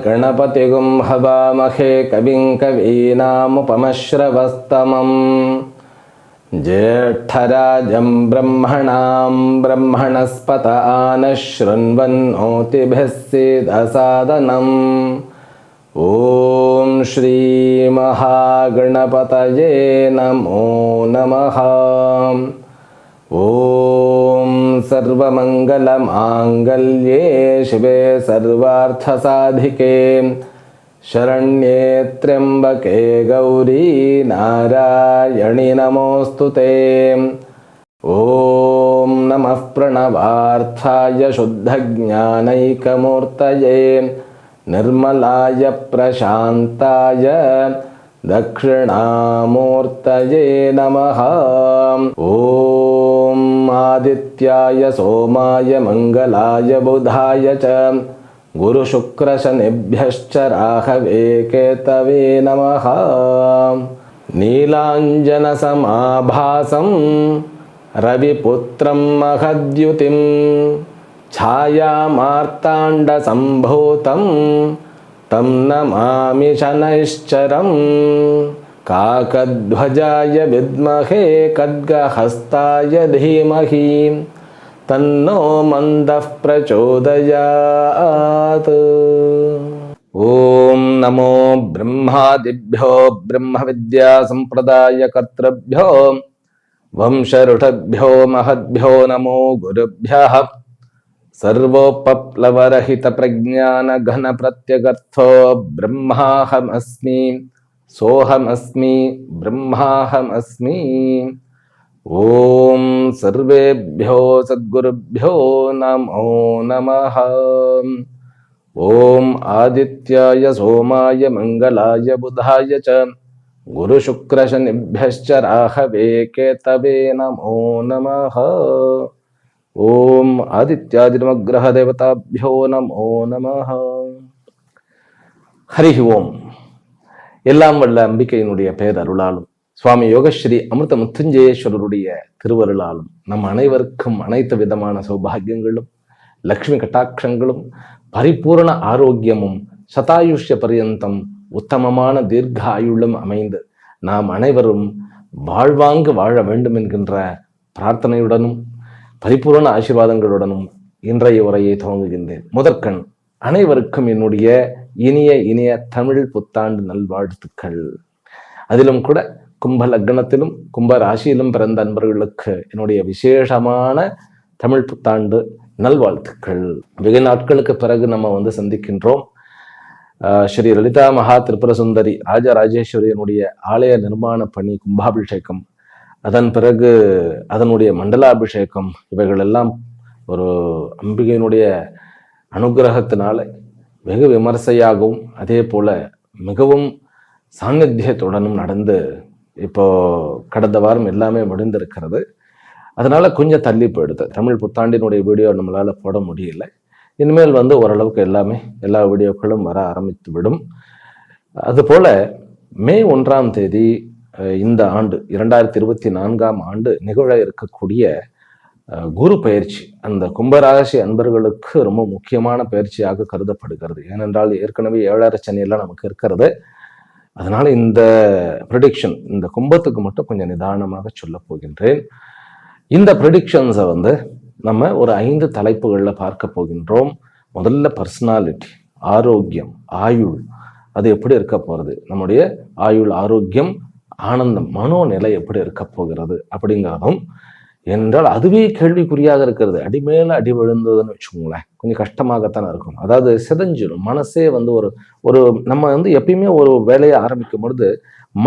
गणपतिगुं हवामहे कविं कवीनामुपमश्रवस्तमं ज्येष्ठराजं ब्रह्मणां ब्रह्मणस्पत आनशृण्वन्नोतिभिः सीदसादनम् ॐ श्रीमहागणपतये नमो नमः। ॐ सर्वमङ्गलमाङ्गल्ये शिवे सर्वार्थसाधिके शरण्ये त्र्यम्बके गौरी नारायणि नमोऽस्तुते। ॐ नमः प्रणवार्थाय शुद्धज्ञानैकमूर्तये निर्मलाय प्रशान्ताय दक्षिणामूर्तये नमः। ॐ आदित्याय सोमाय मंगलाय बुधाय च गुरुशुक्रशनिभ्यश्च राहवे केतवे नमः। नीलाञ्जनसमाभासं रविपुत्रं महद्युतिं छायामार्ताण्डसम्भूतं तं नमामि शनैश्चरम्। काकध्वजाय विद्महे खड्गहस्ताय धीमहि तन्नो मन्दः प्रचोदयात्। ॐ नमो ब्रह्मादिभ्यो ब्रह्मविद्या सम्प्रदायकर्तृभ्यो वंशऋषभ्यो महद्भ्यो नमो गुरुभ्यः। सर्वोपप्लवरहितप्रज्ञानघनप्रत्यगर्थो ब्रह्माहमस्मि सोहमस्मि ब्रह्माहमस्मि। ॐ सर्वेभ्यो सद्गुरुभ्यो नमो नमः। ॐ आदित्याय सोमाय मंगलाय बुधाय च गुरुशुक्रशनिभ्यश्च राहवे केतवे नमो नमः। ஓம் ஆதித்யாதிமக்ரஹ தேவதாபியோ நமோ நமஹ. ஹரி ஓம். எல்லாம் வல்ல அம்பிகையினுடைய பெயர் அருளாலும் சுவாமி யோகஸ்ரீ அமிர்த முத்துஞ்சயேஸ்வரருடைய திருவருளாலும் நம் அனைவருக்கும் அனைத்து விதமான சௌபாகியங்களும் லக்ஷ்மி கட்டாட்சங்களும் பரிபூர்ண ஆரோக்கியமும் சதாயுஷ்ய பரியந்தம் உத்தமமான தீர்க்க ஆயுளும் அமைந்து நாம் அனைவரும் வாழ்வாங்கு வாழ வேண்டும் என்கின்ற பிரார்த்தனையுடனும் பரிபூர்ண ஆசீர்வாதங்களுடனும் இன்றைய உரையை துவங்குகின்றேன். முதற்கண் அனைவருக்கும் என்னுடைய இனிய தமிழ் புத்தாண்டு நல்வாழ்த்துக்கள். அதிலும் கூட கும்ப லக்னத்திலும் கும்ப ராசியிலும் பிறந்த அன்பர்களுக்கு என்னுடைய விசேஷமான தமிழ் புத்தாண்டு நல்வாழ்த்துக்கள். வெகு நாட்களுக்கு பிறகு நம்ம சந்திக்கின்றோம். ஸ்ரீ லலிதா மகா திரிபுர சுந்தரி ராஜராஜேஸ்வரியனுடைய ஆலய நிர்மாண பணி கும்பாபிஷேகம், அதன் பிறகு அதனுடைய மண்டலாபிஷேகம், இவைகள் எல்லாம் ஒரு அம்பிகையினுடைய அனுகிரகத்தினால வெகு விமர்சையாகவும் அதே போல மிகவும் சாநித்தியத்துடனும் நடந்து இப்போ கடந்த வாரம் எல்லாமே முடிந்திருக்கிறது. அதனால கொஞ்சம் தள்ளி போயிடுது. தமிழ் புத்தாண்டினுடைய வீடியோ நம்மளால போட முடியல. இனிமேல் ஓரளவுக்கு எல்லா வீடியோக்களும் வர ஆரம்பித்து விடும். அதுபோல மே 1ஆம் தேதி இந்த ஆண்டு 2024ஆம் ஆண்டு நிகழ இருக்கக்கூடிய குரு பயிற்சி அந்த கும்பராசி அன்பர்களுக்கு ரொம்ப முக்கியமான பயிற்சியாக கருதப்படுகிறது. ஏனென்றால் ஏற்கனவே 7.5 சனியெல்லாம் நமக்கு இருக்கிறது. அதனால இந்த ப்ரெடிக்ஷன் இந்த கும்பத்துக்கு மட்டும் கொஞ்சம் நிதானமாக சொல்ல போகின்றேன். இந்த ப்ரெடிக்ஷன்ஸை நம்ம ஒரு 5 தலைப்புகளில் பார்க்க போகின்றோம். முதல்ல பர்சனாலிட்டி, ஆரோக்கியம், ஆயுள், அது எப்படி இருக்க போகிறது, நம்முடைய ஆயுள், ஆரோக்கியம், ஆனந்தம், மனோநிலை எப்படி இருக்க போகிறது அப்படிங்கிறதும். என்றால் அதுவே கேள்விக்குறியாக இருக்கிறது. அடிமேல அடி விழுந்ததுன்னு வச்சுக்கோங்களேன், கொஞ்சம் கஷ்டமாகத்தானே இருக்கும். அதாவது சிதைஞ்சிடும் மனசே. ஒரு நம்ம எப்பயுமே ஒரு வேலையை ஆரம்பிக்கும் பொழுது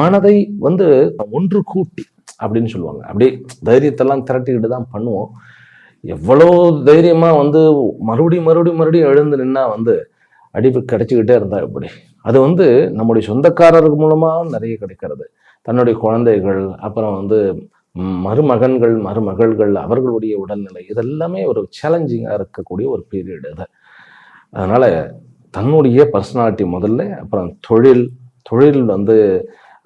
மனதை ஒன்று கூட்டி அப்படின்னு சொல்லுவாங்க. அப்படியே தைரியத்தெல்லாம் திரட்டிக்கிட்டு தான் பண்ணுவோம். எவ்வளோ தைரியமா மறுபடியும் எழுந்து நின்னா அடிப்பு கிடைச்சிக்கிட்டே இருந்தா எப்படி? அது வந்து நம்முடைய சொந்தக்காரர்கள் மூலமாக நிறைய கிடைக்கிறது. தன்னுடைய குழந்தைகள், அப்புறம் வந்து மருமகன்கள், மருமகள்கள், அவர்களுடைய உடல்நிலை, இதெல்லாமே ஒரு சேலஞ்சிங்கா இருக்கக்கூடிய ஒரு பீரியட் அது. அதனால தன்னுடைய பர்சனாலிட்டி முதல்ல, அப்புறம் தொழில், தொழில் வந்து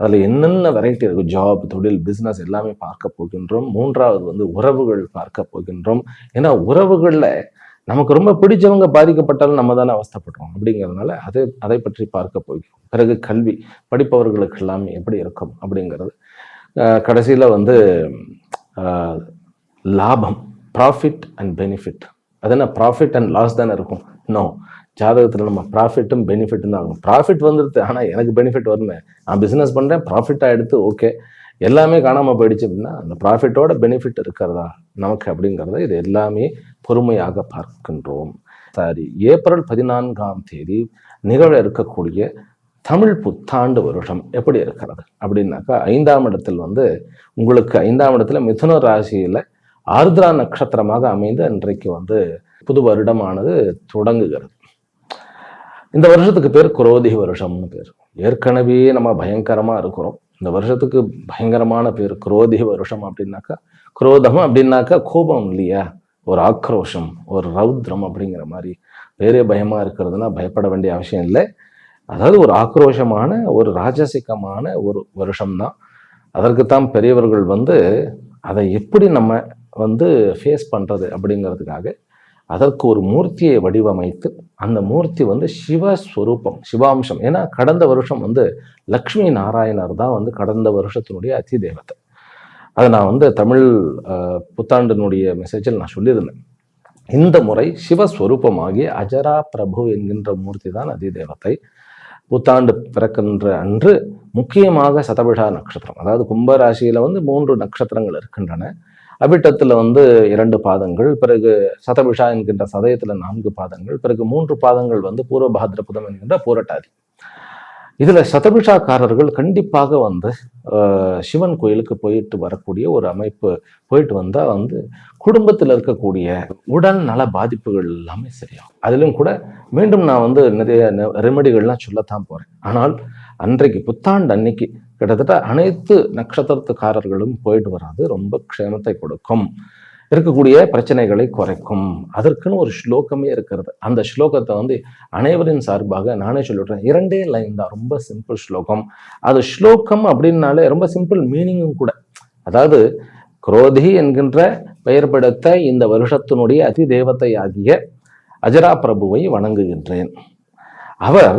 அதில் என்னென்ன வெரைட்டி இருக்கு, ஜாப், தொழில், பிஸ்னஸ் எல்லாமே பார்க்க போகின்றோம். மூன்றாவது வந்து உறவுகள் பார்க்க போகின்றோம். ஏன்னா உறவுகளில் நமக்கு ரொம்ப பிடிச்சவங்க பாதிக்கப்பட்டாலும் நம்ம தானே அவஸ்தைப்படுறோம். அப்படிங்கிறதுனால அதை பற்றி பார்க்க போகிறோம். பிறகு கல்வி, படிப்பவர்களுக்கு எல்லாமே எப்படி இருக்கும் அப்படிங்கிறது. கடைசியில் வந்து லாபம், ப்ராஃபிட் அண்ட் பெனிஃபிட். அது என்ன ப்ராஃபிட் அண்ட் லாஸ் தானே இருக்கும்? நோ, ஜாதகத்தில் நம்ம ப்ராஃபிட்டும் பெனிஃபிட்டும் தான் ஆகும். ப்ராஃபிட் வந்துடுது, ஆனால் எனக்கு பெனிஃபிட் வருமே. நான் பிஸ்னஸ் பண்ணுறேன், ப்ராஃபிட்டாக எடுத்து ஓகே, எல்லாமே காணாமல் போயிடுச்சு அப்படின்னா அந்த ப்ராஃபிட்டோட பெனிஃபிட் இருக்கிறதா நமக்கு அப்படிங்கிறத இது எல்லாமே பொறுமையாக பார்க்கின்றோம். சரி, ஏப்ரல் 14 நிகழ இருக்கக்கூடிய தமிழ் புத்தாண்டு வருஷம் எப்படி இருக்கிறது அப்படின்னாக்கா, 5ஆம் இடத்தில் வந்து உங்களுக்கு 5ஆம் இடத்துல மிதுன ராசியில ஆர்திரா நட்சத்திரமாக அமைந்து இன்றைக்கு வந்து புது வருடமானது தொடங்குகிறது. இந்த வருஷத்துக்கு பேர் குரோதி வருஷம்னு பேர். ஏற்கனவே நம்ம பயங்கரமா இருக்கிறோம். இந்த வருஷத்துக்கு பயங்கரமான பேர் குரோதி வருஷம். அப்படின்னாக்கா குரோதம் அப்படின்னாக்கா கோபம் இல்லையா, ஒரு ஆக்ரோஷம், ஒரு ரௌத்ரம் அப்படிங்கிற மாதிரி. வேறே பயமா இருக்கிறதுனா பயப்பட வேண்டிய அவசியம் இல்லை. அதாவது ஒரு ஆக்ரோஷமான, ஒரு ராஜசிகமான ஒரு வருஷம்தான். அதற்குத்தான் பெரியவர்கள் வந்து அதை எப்படி நம்ம வந்து ஃபேஸ் பண்றது அப்படிங்கிறதுக்காக அதற்கு ஒரு மூர்த்தியை வடிவமைத்து, அந்த மூர்த்தி வந்து சிவஸ்வரூபம், சிவாம்சம். ஏன்னா கடந்த வருஷம் வந்து லக்ஷ்மி நாராயணர் தான் வந்து கடந்த வருஷத்தினுடைய அதி தேவதை. அதை நான் வந்து தமிழ் புத்தாண்டினுடைய மெசேஜில் நான் சொல்லியிருந்தேன். இந்த முறை சிவஸ்வரூபமாகிய அஜரா பிரபு என்கின்ற மூர்த்தி தான் அதி தேவதை. புத்தாண்டு பிறக்கின்ற அன்று முக்கியமாக சதபிஷா நட்சத்திரம், அதாவது கும்பராசியில வந்து 3 நட்சத்திரங்கள் இருக்கின்றன. அவிட்டத்தில் வந்து 2 பாதங்கள், பிறகு சதபிஷா என்கின்ற சதயத்துல 4 பாதங்கள், பிறகு 3 பாதங்கள் வந்து பூர்வ பாத்ரபதம் என்கின்ற பூரட்டாதி. இதுல சதபிஷாக்காரர்கள் கண்டிப்பாக வந்து சிவன் கோயிலுக்கு போயிட்டு வரக்கூடிய ஒரு அமைப்பு. போயிட்டு வந்தா வந்து குடும்பத்தில் இருக்கக்கூடிய உடல் நல பாதிப்புகள் எல்லாமே சரியாகும். அதிலும் கூட மீண்டும் நான் வந்து நிறைய ரெமெடிகள்லாம் சொல்லத்தான் போறேன். ஆனால் அன்றைக்கு புத்தாண்டு அன்னைக்கு கிட்டத்தட்ட அனைத்து நட்சத்திரத்துக்காரர்களும் போயிட்டு வராது ரொம்ப க்ஷேமத்தை கொடுக்கும், இருக்கக்கூடிய பிரச்சனைகளை குறைக்கும். அதற்குன்னு ஒரு ஸ்லோகமே இருக்கிறது. அந்த ஸ்லோகத்தை வந்து அனைவரின் சார்பாக நானே சொல்லிடுறேன். 2 லைன் தான், ரொம்ப சிம்பிள் ஸ்லோகம். அது ஸ்லோகம் அப்படின்னாலே ரொம்ப சிம்பிள் மீனிங்கும் கூட. அதாவது குரோதி என்கின்ற பெயர் படுத்த இந்த வருஷத்தினுடைய அதி தேவதை ஆகிய அஜரா பிரபுவை வணங்குகின்றேன். அவர்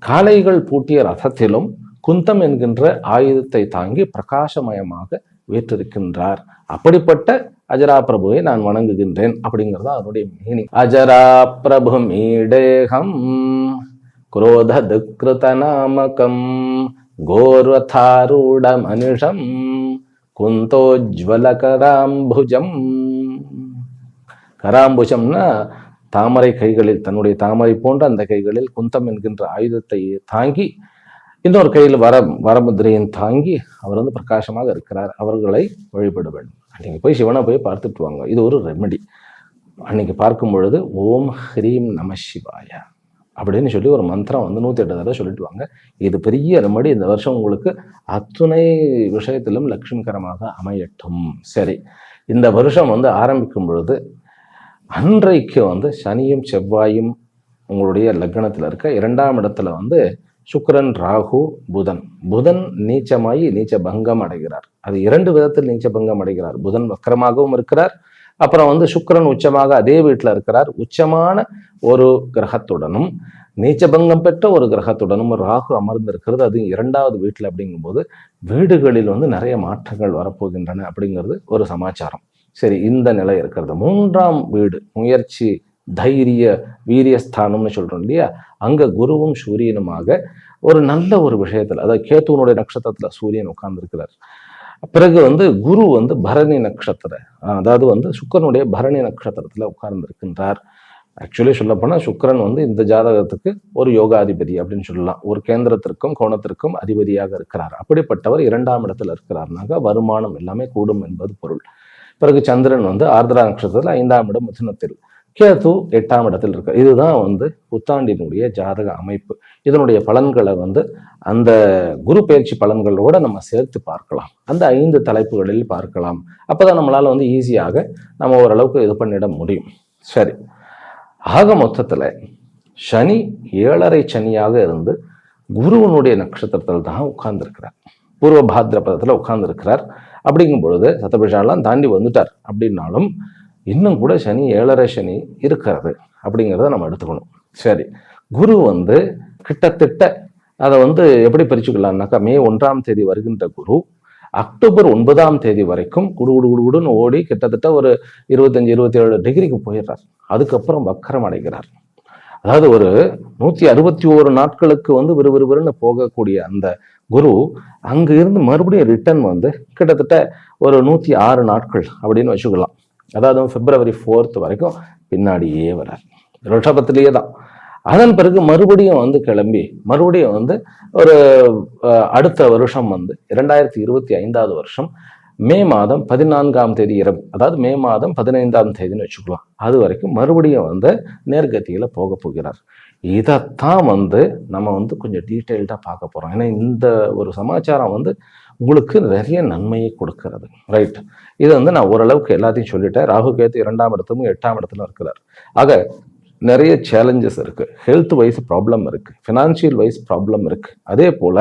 காளைகள் பூட்டிய ரதத்திலும் குந்தம் என்கின்ற ஆயுதத்தை தாங்கி பிரகாசமயமாக வீற்றிருக்கின்றார். அப்படிப்பட்ட அஜரா பிரபுவை நான் வணங்குகின்றேன் அப்படிங்கிறது அதனுடைய மீனிங். அஜரா பிரபு மீடேகம் குரோத துக்ருத நாமகம் கோர்வதாரூட மனுஷம் குந்தோஜ்வல கராம்புஜம். கராம்புஜம்னா தாமரை கைகளில், தன்னுடைய தாமரை போன்ற அந்த கைகளில் குந்தம் என்கின்ற ஆயுதத்தை தாங்கி, இன்னொரு கையில் வரமுதிரையும் தாங்கி அவர் வந்து பிரகாசமாக இருக்கிறார். அவர்களை வழிபட வேண்டும். அன்னைக்கு போய் சிவனை போய் பார்த்துட்டு வாங்க. இது ஒரு ரெமெடி. அன்னைக்கு பார்க்கும் பொழுது ஓம் ஹ்ரீம் நம சிவாய அப்படின்னு சொல்லி ஒரு மந்திரம் வந்து 108 தடவை சொல்லிட்டு வாங்க. இது பெரிய ரெமெடி. இந்த வருஷம் உங்களுக்கு அத்துணை விஷயத்திலும் லட்சுமிகரமாக அமையட்டும். சரி, இந்த வருஷம் வந்து ஆரம்பிக்கும் பொழுது அன்றைக்கு வந்து சனியும் செவ்வாயும் உங்களுடைய லக்னத்தில் இருக்க, 2ஆம் இடத்துல வந்து சுக்கிரன், ராகு, புதன். புதன் நீச்சமாயி நீச்ச பங்கம் அடைகிறார். அது 2 விதத்தில் நீச்ச பங்கம் அடைகிறார். புதன் வக்கரமாகவும் இருக்கிறார், அப்புறம் வந்து சுக்கிரன் உச்சமாக அதே வீட்டில் இருக்கிறார். உச்சமான ஒரு கிரகத்துடனும் நீச்சபங்கம் பெற்ற ஒரு கிரகத்துடனும் ராகு அமர்ந்திருக்கிறது. அது 2வது வீட்டில். அப்படிங்கும்போது வீடுகளில் வந்து நிறைய மாற்றங்கள் வரப்போகின்றன அப்படிங்கிறது ஒரு சமாச்சாரம். சரி, இந்த நிலை இருக்கிறது. 3ஆம் வீடு முயற்சி, தைரிய, வீரியஸ்தானம்னு சொல்றோம் இல்லையா, அங்க குருவும் சூரியனுமாக ஒரு நல்ல ஒரு விஷயத்துல, அதாவது கேத்துவனுடைய நட்சத்திரத்துல சூரியன் உட்கார்ந்துருக்கிறார். பிறகு வந்து குரு வந்து பரணி நட்சத்திர, அதாவது வந்து சுக்கிரனுடைய பரணி நட்சத்திரத்துல உட்கார்ந்துருக்கின்றார். ஆக்சுவலி சொல்ல போனா சுக்கிரன் வந்து இந்த ஜாதகத்துக்கு ஒரு யோகாதிபதி அப்படின்னு சொல்லலாம். ஒரு கேந்திரத்திற்கும் கோணத்திற்கும் அதிபதியாக இருக்கிறார். அப்படிப்பட்டவர் 2ஆம் இடத்துல இருக்கிறார்னாக்க வருமானம் எல்லாமே கூடும் என்பது பொருள். பிறகு சந்திரன் வந்து ஆர்திரா நட்சத்திரத்தில் 5ஆம் இடம் மிதுனத்தில், கேது 8ஆம் இடத்தில் இருக்கு. இதுதான் வந்து புத்தாண்டினுடைய ஜாதக அமைப்பு. இதனுடைய பலன்களை வந்து அந்த குரு பயிற்சி பலன்களோட நம்ம சேர்த்து பார்க்கலாம். அந்த 5 தலைப்புகளில் பார்க்கலாம். அப்பதான் நம்மளால வந்து ஈஸியாக நம்ம ஓரளவுக்கு இது பண்ணிட முடியும். சரி, ஆக மொத்தத்துல சனி 7.5 சனியாக இருந்து குருவனுடைய நட்சத்திரத்தில் தான் உட்கார்ந்துருக்கிறார். பூர்வ பாத்ரபதத்தில் உட்கார்ந்துருக்கிறார். அப்படிங்கும் பொழுது சத்தபிஷாலாம் தாண்டி வந்துட்டார் அப்படின்னாலும் இன்னும் கூட சனி 7.5 சனி இருக்கிறது அப்படிங்கிறத நம்ம எடுத்துக்கணும். சரி, குரு வந்து கிட்டத்தட்ட அதை வந்து எப்படி பிரிச்சுக்கலாம்னாக்கா, மே 1ஆம் தேதி வருகின்ற குரு அக்டோபர் 9ஆம் தேதி வரைக்கும் குடுன்னு ஓடி கிட்டத்தட்ட ஒரு 25-27 டிகிரிக்கு போயிடுறார். அதுக்கப்புறம் வக்கரம் அடைகிறார். அதாவது ஒரு 161 நாட்களுக்கு வந்து விறுவிறுன்னு போகக்கூடிய அந்த குரு அங்க இருந்து மறுபடியும் ரிட்டர்ன் வந்து கிட்டத்தட்ட ஒரு 106 நாட்கள் அப்படின்னு வச்சுக்கலாம். அதாவது February 4 வரைக்கும் பின்னாடியே வரார், ரிஷபத்திலேயே தான். அதன் பிறகு மறுபடியும் வந்து கிளம்பி மறுபடியும் வந்து ஒரு அடுத்த வருஷம் வந்து 2025 வருஷம் மே மாதம் 14ஆம் தேதி இரவு, அதாவது மே மாதம் 15ஆம் தேதின்னு வச்சுக்கலாம், அது வரைக்கும் மறுபடியும் வந்து நேர்கத்தியில போக போகிறார். இதைத்தான் வந்து நம்ம வந்து கொஞ்சம் டீட்டெயில்டாக பார்க்க போறோம். ஏன்னா இந்த ஒரு சமாச்சாரம் வந்து உங்களுக்கு நிறைய நன்மையை கொடுக்கிறது. ரைட், இது வந்து நான் ஓரளவுக்கு எல்லாத்தையும் சொல்லிட்டேன். ராகு கேத்து 2ஆம் இடத்தும் 8ஆம் இடத்துல இருக்கிறார். ஆக நிறைய சேலஞ்சஸ் இருக்கு. ஹெல்த் வைஸ் ப்ராப்ளம் இருக்கு, ஃபினான்ஷியல் வைஸ் ப்ராப்ளம் இருக்கு. அதே போல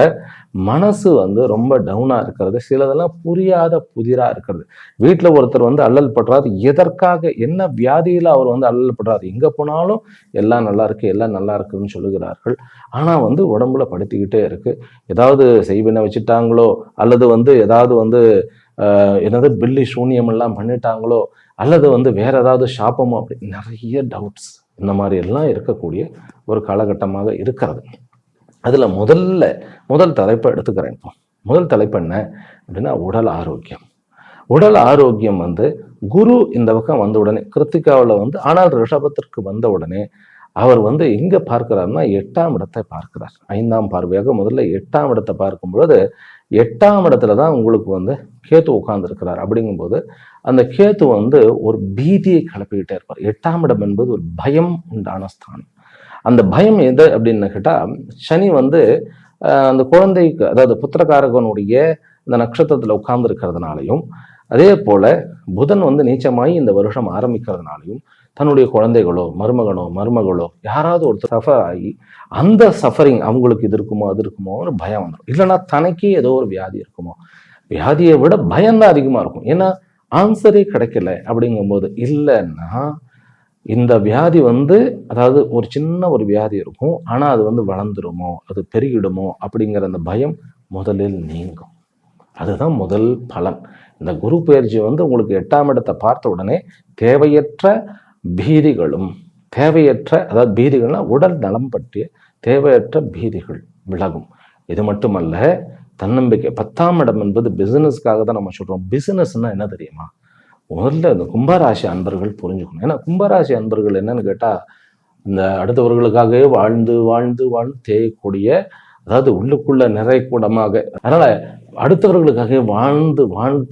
மனசு வந்து ரொம்ப டவுனா இருக்கிறது, சிலதெல்லாம் புரியாத புதிரா இருக்கிறது. வீட்டில் ஒருத்தர் வந்து அல்லல் படுறாரு, எதற்காக என்ன வியாதியில அவர் வந்து அல்லல் படுறாரு, எங்க போனாலும் எல்லாம் நல்லா இருக்கு எல்லாம் நல்லா இருக்குன்னு சொல்லுகிறார்கள். ஆனா வந்து உடம்புல படுத்திக்கிட்டே இருக்கு. ஏதாவது செய்வினை வச்சுட்டாங்களோ, அல்லது வந்து ஏதாவது வந்து என்னது பில்லி சூன்யம் எல்லாம் பண்ணிட்டாங்களோ, அல்லது வந்து வேற ஏதாவது சாபமோ, அப்படி நிறைய டவுட்ஸ் இந்த மாதிரி எல்லாம் இருக்கக்கூடிய ஒரு காலகட்டமாக இருக்கிறது. அதுல முதல் தலைப்பை எடுத்துக்கிறேன். இப்போ முதல் தலைப்பு என்ன அப்படின்னா, உடல் ஆரோக்கியம். உடல் ஆரோக்கியம் வந்து குரு இந்த பக்கம் வந்த உடனே கிருத்திகாவில் வந்து, ஆனால் ரிஷபத்திற்கு வந்த உடனே அவர் வந்து எங்க பார்க்கிறார்னா 8ஆம் இடத்தை பார்க்கிறார். 5ஆம் பார்வையாக முதல்ல 8ஆம் இடத்தை பார்க்கும் பொழுது 8ஆம் இடத்துல தான் உங்களுக்கு வந்து கேத்து உட்கார்ந்து இருக்கிறார். அப்படிங்கும்போது அந்த கேத்து வந்து ஒரு பீதியை கிளப்பிக்கிட்டே இருப்பார். 8ஆம் இடம் என்பது ஒரு பயம் உண்டான ஸ்தானம். அந்த பயம் எது அப்படின்னு கேட்டா, சனி வந்து அந்த குழந்தைக்கு, அதாவது புத்திரகாரகனுடைய இந்த நட்சத்திரத்துல உட்கார்ந்து இருக்கிறதுனாலையும், அதே போல புதன் வந்து நீச்சமாயி இந்த வருஷம் ஆரம்பிக்கிறதுனாலையும் தன்னுடைய குழந்தைகளோ மருமகளோ யாராவது ஒருத்தர் சஃபர் ஆகி அந்த சஃபரிங் அவங்களுக்கு இது இருக்குமோ அது இருக்குமோ ஒரு பயம் வந்துடும். இல்லைன்னா தனக்கே ஏதோ ஒரு வியாதி இருக்குமோ, வியாதியை விட பயம்தான் அதிகமா இருக்கும். ஏன்னா ஆன்சரே கிடைக்கல. அப்படிங்கும்போது இல்லைன்னா இந்த வியாதி வந்து, அதாவது ஒரு சின்ன ஒரு வியாதி இருக்கும், ஆனா அது வந்து வளர்ந்துருமோ அது பெருகிடுமோ அப்படிங்கிற அந்த பயம் முதலில் நீங்கும். அதுதான் முதல் பலன். இந்த குரு பயிற்சி வந்து உங்களுக்கு 8ஆம் இடத்தை பார்த்த உடனே தேவையற்ற பீதிகளும், அதாவது பீதிகள்னா உடல் நலம் பற்றிய தேவையற்ற பீதிகள் விலகும். இது மட்டுமல்ல, தன்னம்பிக்கை. 10ஆம் இடம் என்பது பிசினஸ்க்காக தான் நம்ம சொல்றோம். பிசினஸ்னா என்ன தெரியுமா? முதல்ல இந்த கும்பராசி அன்பர்கள் புரிஞ்சுக்கணும். ஏன்னா கும்பராசி அன்பர்கள் என்னன்னு கேட்டா, இந்த அடுத்தவர்களுக்காகவே வாழ்ந்து தேயக்கூடிய, அதாவது உள்ளுக்குள்ள நிறைக்கூடமாக, அதனால அடுத்தவர்களுக்காக வாழ்ந்து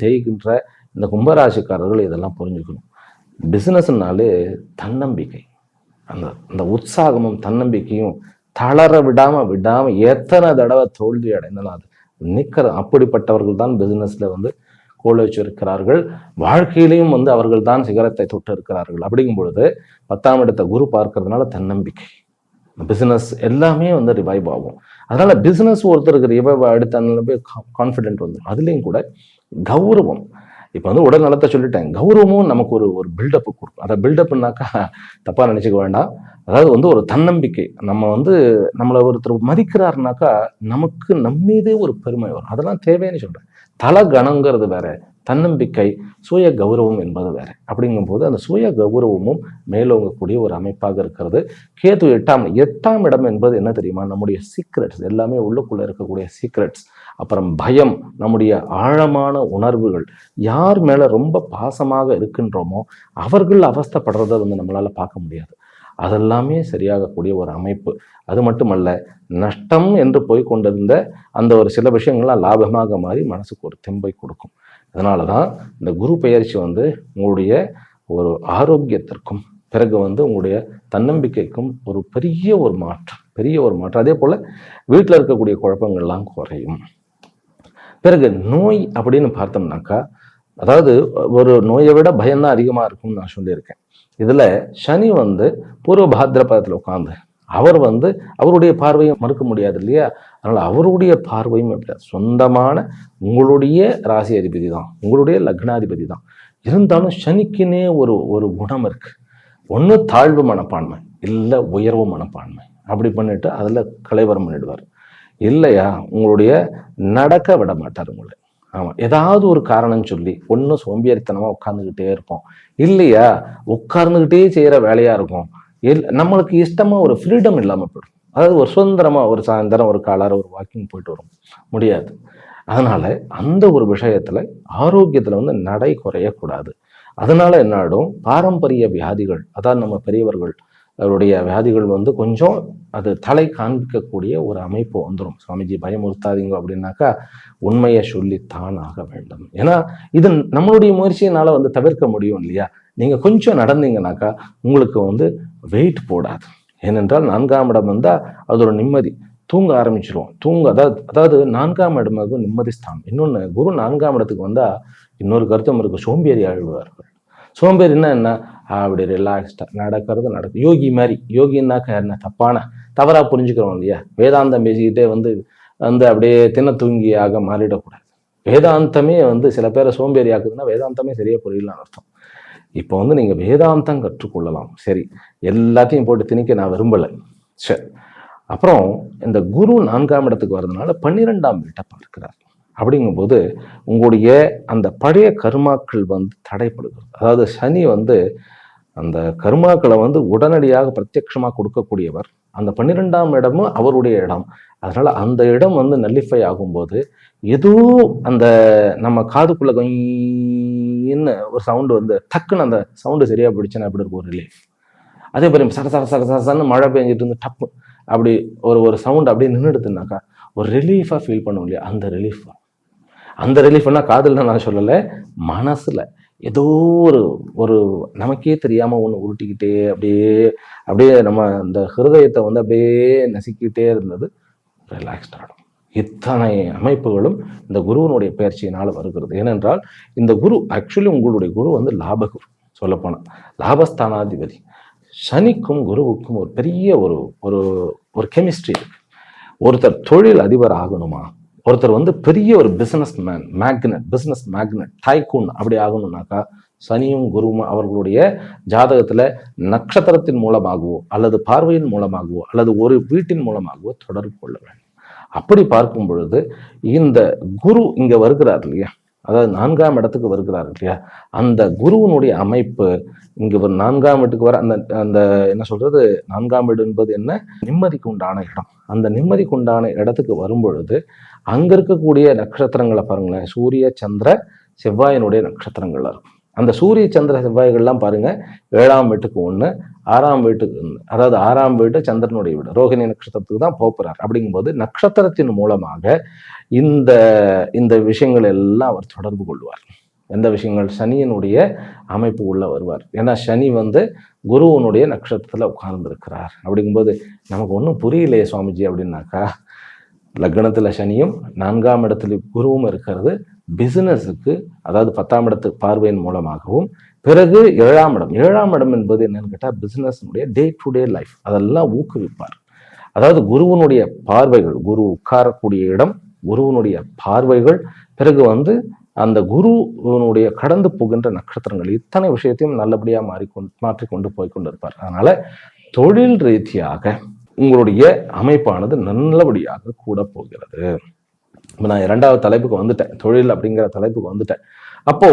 தேய்கின்ற இந்த கும்பராசிக்காரர்கள் இதெல்லாம் புரிஞ்சுக்கணும். பிசினஸ்னாலே தன்னம்பிக்கை, அந்த உற்சாகமும் தன்னம்பிக்கையும் தளர விடாம எத்தனை தடவை தோல்வி அடைந்தாலும் அது நிற்கிற, அப்படிப்பட்டவர்கள் தான் பிசினஸ்ல வந்து கோல வச்சிருக்கிறார்கள். வாழ்க்கையிலையும் வந்து அவர்கள் தான் சிகரத்தை தொட்டு இருக்கிறார்கள். அப்படிங்கும் பொழுது 10ஆம் இடத்தை குரு பார்க்கறதுனால தன்னம்பிக்கை, பிசினஸ் எல்லாமே வந்து ரிவைவ் ஆகும். அதனால பிசினஸ் ஒருத்தருக்கு ரிவைவ் ஆகிட்டு கான்ஃபிடென்ட் வந்துடும். அதுலேயும் கூட கௌரவம். இப்போ வந்து உடல் நலத்தை சொல்லிட்டேன், கௌரவமும் நமக்கு ஒரு பில்டப் கொடுக்கும். அதை பில்டப்னாக்கா தப்பா நினைச்சுக்க வேண்டாம். அதாவது வந்து ஒரு தன்னம்பிக்கை. நம்ம வந்து நம்மளை ஒருத்தர் மதிக்கிறாருனாக்கா நமக்கு நம்மீதே ஒரு பெருமை வரும். அதெல்லாம் தேவைன்னு சொல்றேன். தல கணங்கிறது வேற, தன்னம்பிக்கை, சுய கௌரவம் என்பது வேற. அப்படிங்கும் போது அந்த சுய கௌரவமும் மேலோங்கக்கூடிய ஒரு அமைப்பாக இருக்கிறது. கேது 8ஆம் இடம் என்பது என்ன தெரியுமா? நம்முடைய சீக்ரெட்ஸ் எல்லாமே உள்ளுக்குள்ள இருக்கக்கூடிய சீக்ரெட்ஸ். அப்புறம் பயம், நம்முடைய ஆழமான உணர்வுகள். யார் மேல ரொம்ப பாசமாக இருக்கின்றோமோ அவர்கள் அவஸ்தைப்படுறதை வந்து நம்மளால பார்க்க முடியாது. அதெல்லாமே சரியாகக்கூடிய ஒரு அமைப்பு. அது மட்டுமல்ல, நஷ்டம் என்று போய் கொண்டிருந்த அந்த ஒரு சில விஷயங்கள்லாம் லாபமாக மாறி மனசுக்கு ஒரு தெம்பை கொடுக்கும். அதனாலதான் இந்த குரு பெயர்ச்சி வந்து உங்களுடைய ஒரு ஆரோக்கியத்திற்கும் பிறகு வந்து உங்களுடைய தன்னம்பிக்கைக்கும் ஒரு பெரிய ஒரு மாற்றம். அதே போல வீட்டில் இருக்கக்கூடிய குழப்பங்கள்லாம் குறையும். பிறகு நோய் அப்படின்னு பார்த்தோம்னாக்கா, அதாவது ஒரு நோயை விட பயம்தான் அதிகமா இருக்கும்னு நான் சொல்லியிருக்கேன். இதுல சனி வந்து பூர்வ பாத்திரபதத்துல உட்கார்ந்து அவர் வந்து அவருடைய பார்வையை மறுக்க முடியாது இல்லையா? அதனால அவருடைய பார்வையும் எப்படி சொந்தமான உங்களுடைய ராசி அதிபதி தான், உங்களுடைய லக்னாதிபதி தான். இருந்தாலும் சனிக்குன்னே ஒரு குணம் இருக்கு. ஒன்று தாழ்வு மனப்பான்மை, இல்லை உயர்வு மனப்பான்மை. அப்படி பண்ணிட்டு அதுல கலைவரம் பண்ணிடுவார். இல்லையா உங்களுடைய நடக்க விட மாட்டார் உங்களை. ஆமா, ஏதாவது ஒரு காரணம் சொல்லி ஒன்றும் சோம்பேறித்தனமா உட்கார்ந்துக்கிட்டே இருப்போம், இல்லையா உட்கார்ந்துக்கிட்டே செய்யற வேலையா இருக்கும். நம்மளுக்கு இஷ்டமா ஒரு ஃப்ரீடம் இல்லாம போயிடும். அதாவது ஒரு சுதந்திரமா ஒரு சாயந்தரம் ஒரு காலார ஒரு வாக்கிங் போயிட்டு வரும் முடியாது. அதனால அந்த ஒரு விஷயத்துல ஆரோக்கியத்துல வந்து நடை குறையக்கூடாது. அதனால என்ன ஆயிடும், பாரம்பரிய வியாதிகள், அதாவது நம்ம பெரியவர்கள் அவருடைய வியாதிகள் வந்து கொஞ்சம் அது தலை காண்பிக்கக்கூடிய ஒரு அமைப்பு வந்துடும். சுவாமிஜி பயமுறுத்தாதீங்க அப்படின்னாக்கா உண்மையை சொல்லித்தான் ஆக வேண்டும். ஏன்னா இது நம்மளுடைய முயற்சியினால வந்து தவிர்க்க முடியும் இல்லையா? நீங்க கொஞ்சம் நடந்தீங்கன்னாக்கா உங்களுக்கு வந்து வெயிட் போடாது. ஏனென்றால் 4ஆம் இடம் வந்தா அது ஒரு நிம்மதி, தூங்க ஆரம்பிச்சிருவோம். அதாவது 4ஆம் இடமாக நிம்மதி ஸ்தானம். இன்னொன்னு, குரு 4ஆம் இடத்துக்கு வந்தா இன்னொரு கருத்தம் இருக்கு, சோம்பேறி ஆழ்வார்கள். சோம்பேறின்னா என்ன, அப்படி ரிலாக்ஸ்டா நடக்கும். யோகி மாதிரி, யோகின்னாக்க என்ன தவறா புரிஞ்சுக்கிறோம் இல்லையா? வேதாந்தம் பேசிக்கிட்டே வந்து அப்படியே தின தூங்கியாக மாறிடக்கூடாது. வேதாந்தமே வந்து சில பேரை சோம்பேறி ஆக்குதுன்னா வேதாந்தமே சரியா புரியலான்னு அர்த்தம். இப்போ வந்து நீங்க வேதாந்தம் கற்றுக்கொள்ளலாம், சரி, எல்லாத்தையும் போட்டு திணிக்க நான் விரும்பலை. சரி, அப்புறம் இந்த குரு 4ஆம் இடத்துக்கு வர்றதுனால 12ஆம் வீட்டை பார்க்கிறார். அப்படிங்கும்போது உங்களுடைய அந்த பழைய கர்மாக்கள் வந்து தடைப்படுகிறது. அதாவது சனி வந்து அந்த கர்மாக்களை வந்து உடனடியாக பிரத்யட்சமா கொடுக்கக்கூடியவர். அந்த 12ஆம் இடமும் அவருடைய இடம். அதனால அந்த இடம் வந்து நல்லிஃபை ஆகும்போது ஏதோ அந்த நம்ம காதுக்குள்ள கொஞ்சம் ஒரு சவுண்டு வந்து டக்குன்னு அந்த சவுண்டு சரியா போயிடுச்சுன்னா அப்படி இருக்கும், ஒரு ரிலீஃப். அதே மாதிரி சரசன்னு மழை பெஞ்சிட்டு இருந்து டப்பு அப்படி ஒரு சவுண்ட் அப்படியே நின்றுடுதுனாக்கா ஒரு ரிலீஃபா ஃபீல் பண்ணும் இல்லையா? அந்த ரிலீஃப்னா காதல்னா நான் சொல்லலை, மனசுல ஏதோ ஒரு நமக்கே தெரியாம ஒன்று உருட்டிக்கிட்டே அப்படியே நம்ம அந்த ஹிருதயத்தை வந்து அப்படியே நசுக்கிட்டே இருந்தது ரிலாக்ஸ்ட் ஆகிடும். இத்தனை அமைப்புகளும் இந்த குருவனுடைய பயிற்சியினால் வருகிறது. ஏனென்றால் இந்த குரு ஆக்சுவலி உங்களுடைய குரு வந்து லாபகுரு, சொல்லப்போனால் லாபஸ்தானாதிபதி. சனிக்கும் குருவுக்கும் ஒரு பெரிய ஒரு கெமிஸ்ட்ரி இருக்கு. ஒருத்தர் தொழில் அதிபர் ஆகணுமா, ஒருத்தர் வந்து பெரிய ஒரு பிசினஸ் மேக்னட் டைகூன் அப்படி ஆகணும்னாக்கா சனியும் குருவும் அவர்களுடைய ஜாதகத்துல நட்சத்திரத்தின் மூலமாகவோ அல்லது பார்வையின் மூலமாகவோ அல்லது ஒரு வீட்டின் மூலமாகவோ தொடர்பு கொள்ள வேண்டும். அப்படி பார்க்கும் பொழுது இந்த குரு இங்க வருகிறார் இல்லையா, அதாவது 4ஆம் இடத்துக்கு வருகிறார் இல்லையா, அந்த குருவனுடைய அமைப்பு இங்க ஒரு 4ஆம் வீட்டுக்கு வர அந்த என்ன சொல்றது, 4ஆம் வீடு என்பது என்ன, நிம்மதிக்கு உண்டான இடம். அந்த நிம்மதிக்கு உண்டான இடத்துக்கு வரும் பொழுது அங்க இருக்கக்கூடிய நட்சத்திரங்களை பாருங்களேன், சூரிய சந்திர செவ்வாயினுடைய நட்சத்திரங்கள் இருக்கும். அந்த சூரிய சந்திர செவ்வாய்கள்லாம் பாருங்க, 7ஆம் வீட்டுக்கு 1, 6ஆம் வீட்டுக்கு 1, அதாவது 6ஆம் வீடு சந்திரனுடைய வீடு, ரோகிணி நட்சத்திரத்துக்கு தான் போகிறார். அப்படிங்கும்போது நட்சத்திரத்தின் மூலமாக இந்த விஷயங்கள் எல்லாம் அவர் தொடர்பு கொள்வார். எந்த விஷயங்கள், சனியினுடைய அமைப்பு உள்ள வருவார். ஏன்னா சனி வந்து குருவனுடைய நட்சத்திரத்துல உட்கார்ந்து இருக்கிறார். அப்படிங்கும்போது நமக்கு ஒன்றும் புரியலையே சுவாமிஜி அப்படின்னாக்கா, லக்னத்துல சனியும் 4ஆம் இடத்துல குருவும் இருக்கிறது பிசினஸுக்கு, அதாவது 10ஆம் இடத்து பார்வையின் மூலமாகவும், பிறகு 7ஆம் இடம் என்பது என்னன்னு கேட்டால் பிசினஸ்னுடைய டே டு டே லைஃப், அதெல்லாம் ஊக்குவிப்பார். அதாவது குருவனுடைய பார்வைகள், குரு உட்காரக்கூடிய இடம், குருவனுடைய பார்வைகள், பிறகு வந்து அந்த குருவனுடைய கடந்து போகின்ற நட்சத்திரங்கள், இத்தனை விஷயத்தையும் நல்லபடியா மாற்றிக்கொண்டு போய்கொண்டு இருப்பார். அதனால தொழில் ரீதியாக உங்களுடைய அமைப்பானது நல்லபடியாக கூட போகிறது. நான் 2வது தலைப்புக்கு வந்துட்டேன், தொழில் அப்படிங்கிற தலைப்புக்கு வந்துட்டேன். அப்போ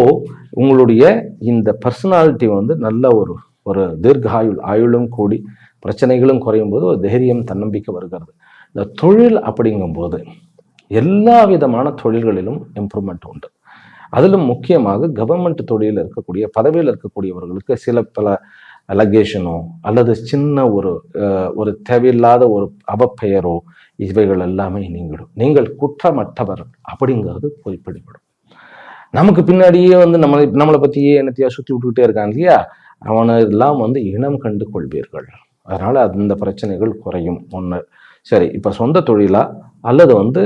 உங்களுடைய இந்த பர்சனாலிட்டி வந்து நல்ல ஒரு தீர்க்க ஆயுளும் கூடி பிரச்சனைகளும் குறையும் போது ஒரு தைரியம் தன்னம்பிக்கை வருகிறது. இந்த தொழில் அப்படிங்கும் போது எல்லா விதமான தொழில்களிலும் இம்ப்ரூவ்மெண்ட் உண்டு. அதிலும் முக்கியமாக கவர்மெண்ட் தொழிலில் இருக்கக்கூடிய பதவியில் இருக்கக்கூடியவர்களுக்கு பல அலகேஷனோ அல்லது சின்ன ஒரு தேவையில்லாத ஒரு அவப்பெயரோ இவைகள் எல்லாமே நீங்கிடும். நீங்கள் குற்றமற்றவர் அப்படிங்கிறது குறிப்பிடப்படும். நமக்கு பின்னாடியே வந்து நம்மளை பத்தியே என்னத்தையா சுத்தி விட்டுக்கிட்டே இருக்காங்க இல்லையா, அவனை எல்லாம் வந்து இனம் கண்டு கொள்வீர்கள். அதனால அந்த பிரச்சனைகள் குறையும். ஒன்று. சரி, இப்போ சொந்த தொழிலா அல்லது வந்து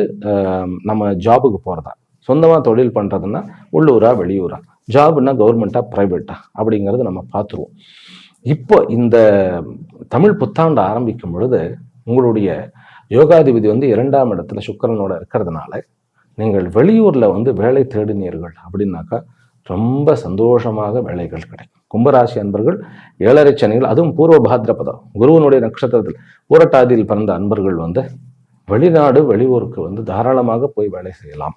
நம்ம ஜாபுக்கு போகிறதா? சொந்தமாக தொழில் பண்ணுறதுன்னா உள்ளூரா வெளியூரா, ஜாப்னா கவர்மெண்ட்டா ப்ரைவேட்டா அப்படிங்கிறது நம்ம பார்த்துருவோம். இப்போ இந்த தமிழ் புத்தாண்டு ஆரம்பிக்கும் பொழுது உங்களுடைய யோகாதிபதி வந்து 2ஆம் இடத்துல சுக்கிரனோட இருக்கிறதுனால நீங்கள் வெளியூர்ல வந்து வேலை தேடினீர்கள் அப்படின்னாக்கா ரொம்ப சந்தோஷமாக வேலைகள் கிடைக்கும். கும்பராசி அன்பர்கள் 7.5 சனிகள், அதுவும் பூர்வ பாத்ரபதம் குருவனுடைய நட்சத்திரத்தில் பூரட்டாதியில் பிறந்த அன்பர்கள் வந்து வெளிநாடு வெளியூருக்கு வந்து தாராளமாக போய் வேலை செய்யலாம்.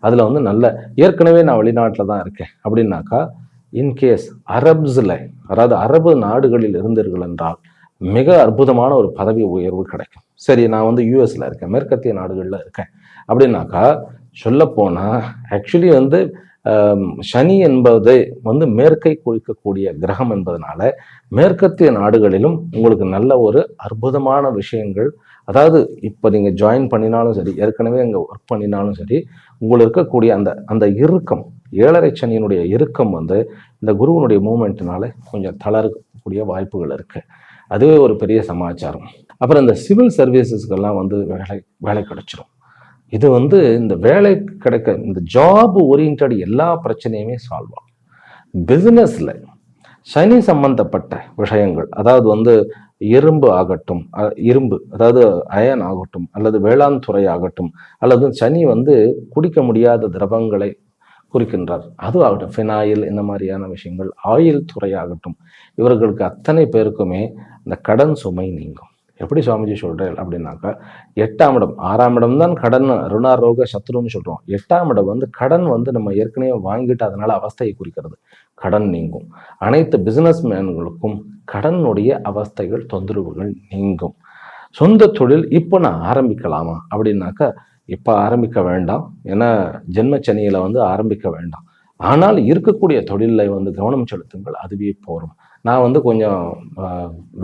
அதுல வந்து நல்ல, ஏற்கனவே நான் வெளிநாட்டில் தான் இருக்கேன் அப்படின்னாக்கா இன்கேஸ் அரப்ஸில், அதாவது அரபு நாடுகளில் இருந்தீர்கள் என்றால் மிக அற்புதமான ஒரு பதவி உயர்வு கிடைக்கும். சரி, நான் வந்து யூஎஸ்ல இருக்கேன், மேற்கத்திய நாடுகளில் இருக்கேன் அப்படின்னாக்கா சொல்லப்போனா ஆக்சுவலி வந்து சனி என்பது வந்து மேற்கை குறிக்கக்கூடிய கிரகம் என்பதனால மேற்கத்திய நாடுகளிலும் உங்களுக்கு நல்ல ஒரு அற்புதமான விஷயங்கள், அதாவது இப்போ நீங்க ஜாயின் பண்ணினாலும் சரி, ஏற்கனவே அங்கே ஒர்க் பண்ணினாலும் சரி, உங்களுக்கு இருக்கக்கூடிய அந்த அந்த இறுக்கம், 7.5 சனியினுடைய இறுக்கம் வந்து இந்த குருவனுடைய மூமெண்ட்னால கொஞ்சம் தளரக்கூடிய வாய்ப்புகள் இருக்கு. அதுவே ஒரு பெரிய சமாச்சாரம். அப்புறம் இந்த சிவில் சர்வீசஸ்க்கெல்லாம் வந்து வேலை கிடைச்சிடும். இது வந்து இந்த வேலை கிடைக்க, இந்த ஜாப் ஓரியன்ட் எல்லா பிரச்சனையுமே சால்வ் ஆகும். பிசினஸ்ல சனி சம்பந்தப்பட்ட விஷயங்கள், அதாவது வந்து இரும்பு ஆகட்டும், இரும்பு அதாவது அயன் ஆகட்டும், அல்லது வேளாண் துறை ஆகட்டும், அல்லது சனி வந்து குடிக்க முடியாத திரவங்களை குறிக்கின்றார், அது ஆகட்டும், ஃபினாயில், இந்த மாதிரியான விஷயங்கள், ஆயில் துறை ஆகட்டும், இவர்களுக்கு அத்தனை பேருக்குமே இந்த கடன் சுமை நீங்கும். எப்படி சுவாமிஜி சொல்றேன் அப்படின்னாக்கா 8ஆம் இடம், 6ஆம் இடம் தான் கடன், ருணாரோக சத்ருன்னு சொல்றோம். 8ஆம் இடம் வந்து கடன் வந்து நம்ம ஏற்கனவே வாங்கிட்டு அதனால அவஸ்தையை குறிக்கிறது. கடன் நீங்கும். அனைத்து பிசினஸ் மேன்களுக்கும் கடனுடைய அவஸ்தைகள், தொந்தரவுகள் நீங்கும். சொந்த தொழில் இப்போ நான் ஆரம்பிக்கலாமா அப்படின்னாக்கா இப்போ ஆரம்பிக்க வேண்டாம். ஏன்னா ஜென்மச்சனியில வந்து ஆரம்பிக்க வேண்டாம். ஆனால் இருக்கக்கூடிய தொழிலை வந்து கவனம் செலுத்துங்கள், அதுவே போரும். நான் வந்து கொஞ்சம்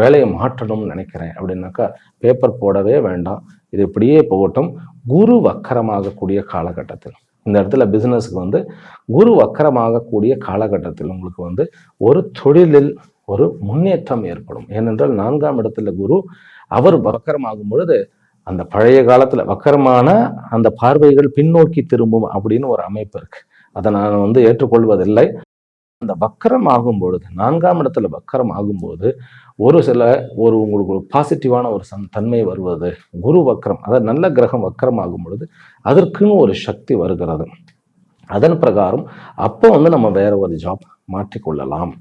வேலையை மாற்றணும்னு நினைக்கிறேன் அப்படின்னாக்கா பேப்பர் போடவே வேண்டாம், இது இப்படியே போகட்டும். குரு வக்கரமாகக்கூடிய காலகட்டத்தில், இந்த இடத்துல பிசினஸ்க்கு வந்து குரு வக்கரமாகக்கூடிய காலகட்டத்தில் உங்களுக்கு வந்து ஒரு தொழிலில் ஒரு முன்னேற்றம் ஏற்படும். ஏனென்றால் 4ஆம் இடத்துல குரு அவர் வக்கரமாகும் பொழுது அந்த பழைய காலத்துல வக்கரமான அந்த பார்வைகள் பின்னோக்கி திரும்பும் அப்படின்னு ஒரு அமைப்பு இருக்கு. அதை நான் வந்து ஏற்றுக்கொள்வதில்லை. அந்த வக்கரம் ஆகும் பொழுது, 4ஆம் இடத்துல வக்கரம் ஆகும்போது ஒரு உங்களுக்கு ஒரு பாசிட்டிவான ஒரு தன்மை வருவது. குரு வக்கரம், அதாவது நல்ல கிரகம் வக்கரம் ஆகும் பொழுது அதற்குன்னு ஒரு சக்தி வருகிறது. அதன் பிரகாரம் அப்போ வந்து நம்ம வேற ஒரு ஜாப் மாற்றிக்கொள்ளலாம்.